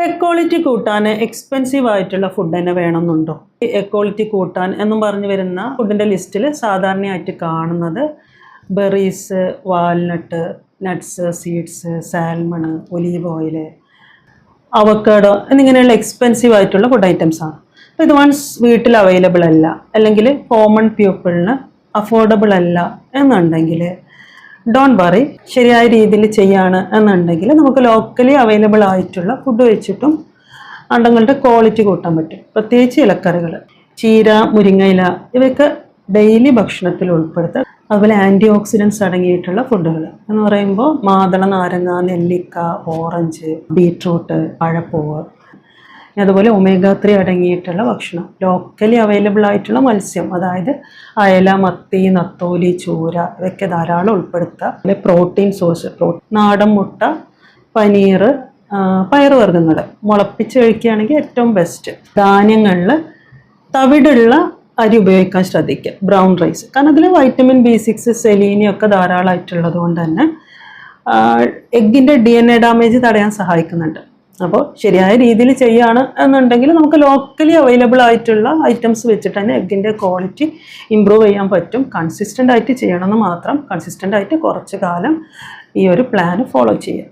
Egg quality കൂട്ടാൻ expensive ആയിട്ടുള്ള food തന്നെ വേണമെന്നുണ്ടോ? എഗ് ക്വാളിറ്റി കൂട്ടാൻ എന്നും പറഞ്ഞു വരുന്ന ഫുഡിൻ്റെ ലിസ്റ്റിൽ സാധാരണയായിട്ട് കാണുന്നത് berries, walnut, nuts, seeds, salmon, olive oil, avocado എന്നിങ്ങനെയുള്ള എക്സ്പെൻസീവ് ആയിട്ടുള്ള ഫുഡ് ഐറ്റംസ് ആണ്. അപ്പോൾ ഇത് വൺസ് വീട്ടിൽ അവൈലബിൾ അല്ല, അല്ലെങ്കിൽ കോമൺ പീപ്പിളിന് അഫോർഡബിൾ അല്ല എന്നുണ്ടെങ്കിൽ ഡോൺ വറി, ശരിയായ രീതിയിൽ ചെയ്യാണ് എന്നുണ്ടെങ്കിൽ നമുക്ക് ലോക്കലി അവൈലബിൾ ആയിട്ടുള്ള ഫുഡ് വെച്ചിട്ടും അണ്ടങ്ങളുടെ ക്വാളിറ്റി കൂട്ടാൻ പറ്റും. പ്രത്യേകിച്ച് ഇലക്കറികൾ, ചീര, മുരിങ്ങയില ഇവയൊക്കെ ഡെയിലി ഭക്ഷണത്തിൽ ഉൾപ്പെടുത്തുക. അതുപോലെ ആൻറ്റി ഓക്സിഡൻസ് അടങ്ങിയിട്ടുള്ള ഫുഡുകൾ എന്ന് പറയുമ്പോൾ മാതള നാരങ്ങ, നെല്ലിക്ക, ഓറഞ്ച്, ബീട്രൂട്ട്, പഴപ്പൂവ്, അതുപോലെ ഒമേഗ 3 അടങ്ങിയിട്ടുള്ള ഭക്ഷണം. ലോക്കലി അവൈലബിൾ ആയിട്ടുള്ള മത്സ്യം, അതായത് അയല, മത്തി, നത്തോലി, ചൂര ഇവയൊക്കെ ധാരാളം ഉൾപ്പെടുത്തുക. അതുപോലെ പ്രോട്ടീൻ സോഴ്സ്, നാടൻ മുട്ട, പനീർ, പയറുവർഗ്ഗങ്ങൾ മുളപ്പിച്ച് കഴിക്കുകയാണെങ്കിൽ ഏറ്റവും ബെസ്റ്റ്. ധാന്യങ്ങളിൽ തവിടുള്ള അരി ഉപയോഗിക്കാൻ ശ്രദ്ധിക്കുക, ബ്രൗൺ റൈസ്. കാരണം അതിൽ വൈറ്റമിൻ B6, സെലീനിയം ഒക്കെ ധാരാളമായിട്ടുള്ളത് കൊണ്ട് തന്നെ എഗ്ഗിൻ്റെ DNA ഡാമേജ് തടയാൻ സഹായിക്കുന്നുണ്ട്. അപ്പോൾ ശരിയായ രീതിയിൽ ചെയ്യുകയാണ് എന്നുണ്ടെങ്കിൽ നമുക്ക് ലോക്കലി അവൈലബിൾ ആയിട്ടുള്ള ഐറ്റംസ് വെച്ചിട്ട് തന്നെ എഗ്ഗിൻ്റെ ക്വാളിറ്റി ഇമ്പ്രൂവ് ചെയ്യാൻ പറ്റും. കൺസിസ്റ്റൻ്റ് ആയിട്ട് ചെയ്യണമെന്ന് മാത്രം. കൺസിസ്റ്റൻ്റ് ആയിട്ട് കുറച്ച് കാലം ഈ ഒരു പ്ലാൻ ഫോളോ ചെയ്യുക.